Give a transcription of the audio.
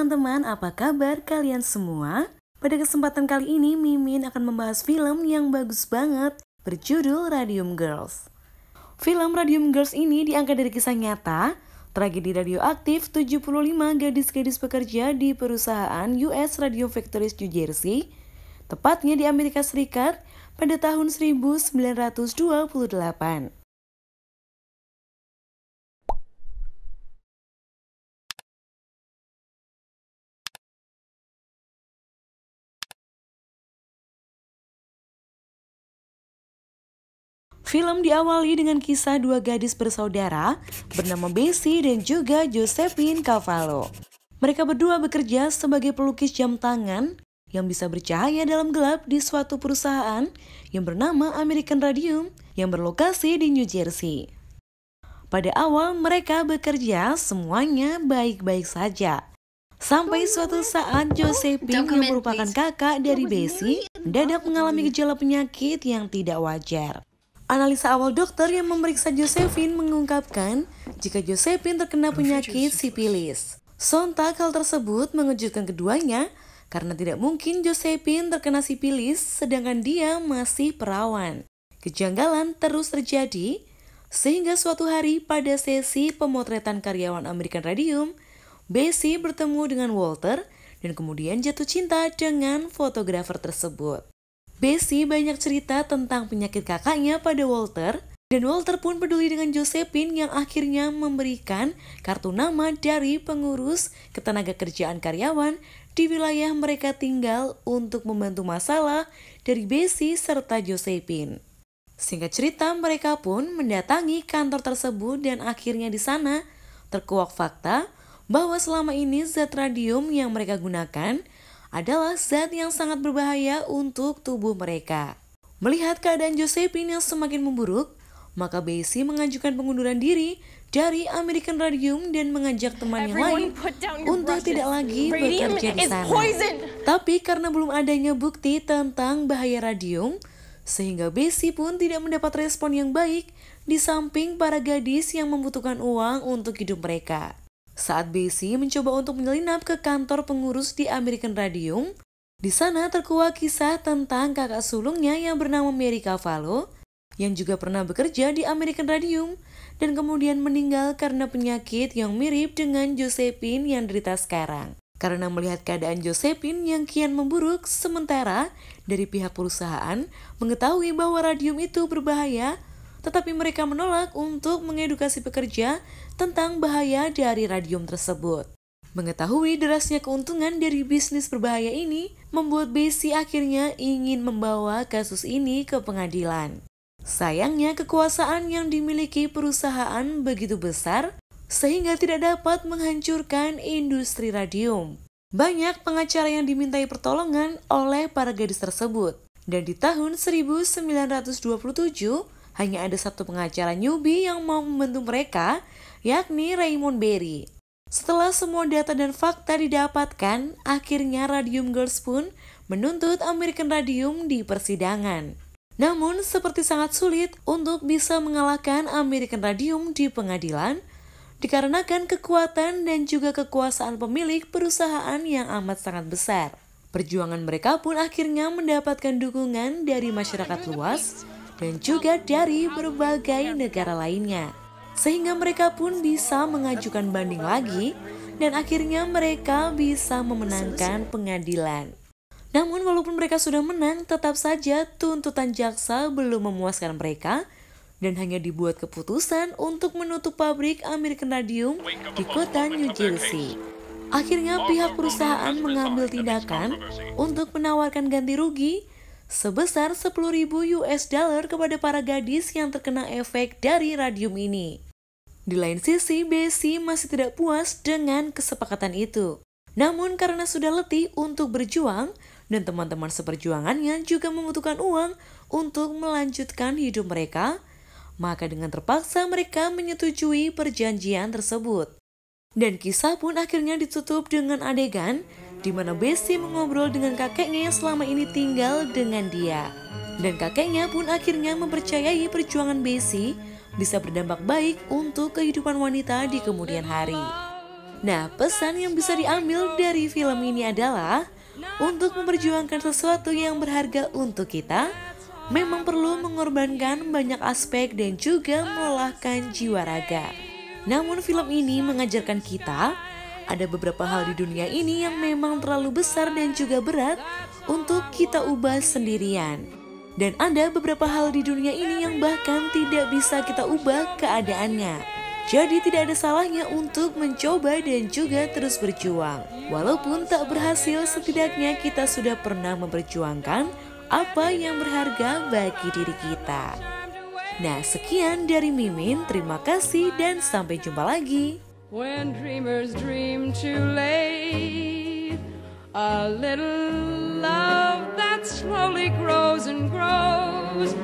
teman-teman, apa kabar kalian semua? Pada kesempatan kali ini, Mimin akan membahas film yang bagus banget berjudul Radium Girls. Film Radium Girls ini diangkat dari kisah nyata, tragedi radioaktif 75 gadis-gadis pekerja di perusahaan US Radio Factories New Jersey, tepatnya di Amerika Serikat pada tahun 1928. Film diawali dengan kisah dua gadis bersaudara bernama Bessie dan juga Josephine Cavallo. Mereka berdua bekerja sebagai pelukis jam tangan yang bisa bercahaya dalam gelap di suatu perusahaan yang bernama American Radium yang berlokasi di New Jersey. Pada awal mereka bekerja semuanya baik-baik saja. Sampai suatu saat Josephine yang merupakan kakak dari Bessie mendadak mengalami gejala penyakit yang tidak wajar. Analisa awal dokter yang memeriksa Josephine mengungkapkan jika Josephine terkena penyakit sipilis. Sontak hal tersebut mengejutkan keduanya karena tidak mungkin Josephine terkena sipilis sedangkan dia masih perawan. Kejanggalan terus terjadi sehingga suatu hari pada sesi pemotretan karyawan American Radium, Bessie bertemu dengan Walter dan kemudian jatuh cinta dengan fotografer tersebut. Bessie banyak cerita tentang penyakit kakaknya pada Walter, dan Walter pun peduli dengan Josephine yang akhirnya memberikan kartu nama dari pengurus ketenagakerjaan karyawan di wilayah mereka tinggal untuk membantu masalah dari Bessie serta Josephine. Singkat cerita, mereka pun mendatangi kantor tersebut dan akhirnya di sana terkuak fakta bahwa selama ini zat radium yang mereka gunakan adalah zat yang sangat berbahaya untuk tubuh mereka. Melihat keadaan Josephine yang semakin memburuk, maka Bessie mengajukan pengunduran diri dari American Radium dan mengajak teman yang lain untuk tidak lagi bekerja di sana. Tapi karena belum adanya bukti tentang bahaya radium, sehingga Bessie pun tidak mendapat respon yang baik di samping para gadis yang membutuhkan uang untuk hidup mereka. Saat Bessie mencoba untuk menyelinap ke kantor pengurus di American Radium, di sana terkuak kisah tentang kakak sulungnya yang bernama Mary Cavallo, yang juga pernah bekerja di American Radium, dan kemudian meninggal karena penyakit yang mirip dengan Josephine yang derita sekarang. Karena melihat keadaan Josephine yang kian memburuk, sementara dari pihak perusahaan mengetahui bahwa radium itu berbahaya, tetapi mereka menolak untuk mengedukasi pekerja tentang bahaya dari radium tersebut. Mengetahui derasnya keuntungan dari bisnis berbahaya ini, membuat Bessie akhirnya ingin membawa kasus ini ke pengadilan. Sayangnya kekuasaan yang dimiliki perusahaan begitu besar, sehingga tidak dapat menghancurkan industri radium. Banyak pengacara yang dimintai pertolongan oleh para gadis tersebut, dan di tahun 1927, hanya ada satu pengacara newbie yang mau membantu mereka, yakni Raymond Berry. Setelah semua data dan fakta didapatkan, akhirnya Radium Girls pun menuntut American Radium di persidangan. Namun, seperti sangat sulit untuk bisa mengalahkan American Radium di pengadilan, dikarenakan kekuatan dan juga kekuasaan pemilik perusahaan yang amat sangat besar. Perjuangan mereka pun akhirnya mendapatkan dukungan dari masyarakat luas, dan juga dari berbagai negara lainnya. Sehingga mereka pun bisa mengajukan banding lagi dan akhirnya mereka bisa memenangkan pengadilan. Namun walaupun mereka sudah menang, tetap saja tuntutan jaksa belum memuaskan mereka dan hanya dibuat keputusan untuk menutup pabrik American Radium di kota New Jersey. Akhirnya pihak perusahaan mengambil tindakan untuk menawarkan ganti rugi sebesar $10.000 kepada para gadis yang terkena efek dari radium ini. Di lain sisi, Bessie masih tidak puas dengan kesepakatan itu. Namun karena sudah letih untuk berjuang, dan teman-teman seperjuangannya juga membutuhkan uang untuk melanjutkan hidup mereka, maka dengan terpaksa mereka menyetujui perjanjian tersebut. Dan kisah pun akhirnya ditutup dengan adegan di mana Bessie mengobrol dengan kakeknya yang selama ini tinggal dengan dia. Dan kakeknya pun akhirnya mempercayai perjuangan Bessie bisa berdampak baik untuk kehidupan wanita di kemudian hari. Nah, pesan yang bisa diambil dari film ini adalah untuk memperjuangkan sesuatu yang berharga untuk kita, memang perlu mengorbankan banyak aspek dan juga melelahkan jiwa raga. Namun film ini mengajarkan kita ada beberapa hal di dunia ini yang memang terlalu besar dan juga berat untuk kita ubah sendirian. Dan ada beberapa hal di dunia ini yang bahkan tidak bisa kita ubah keadaannya. Jadi tidak ada salahnya untuk mencoba dan juga terus berjuang. Walaupun tak berhasil, setidaknya kita sudah pernah memperjuangkan apa yang berharga bagi diri kita. Nah, sekian dari Mimin, terima kasih dan sampai jumpa lagi. When dreamers dream too late, a little love that slowly grows and grows.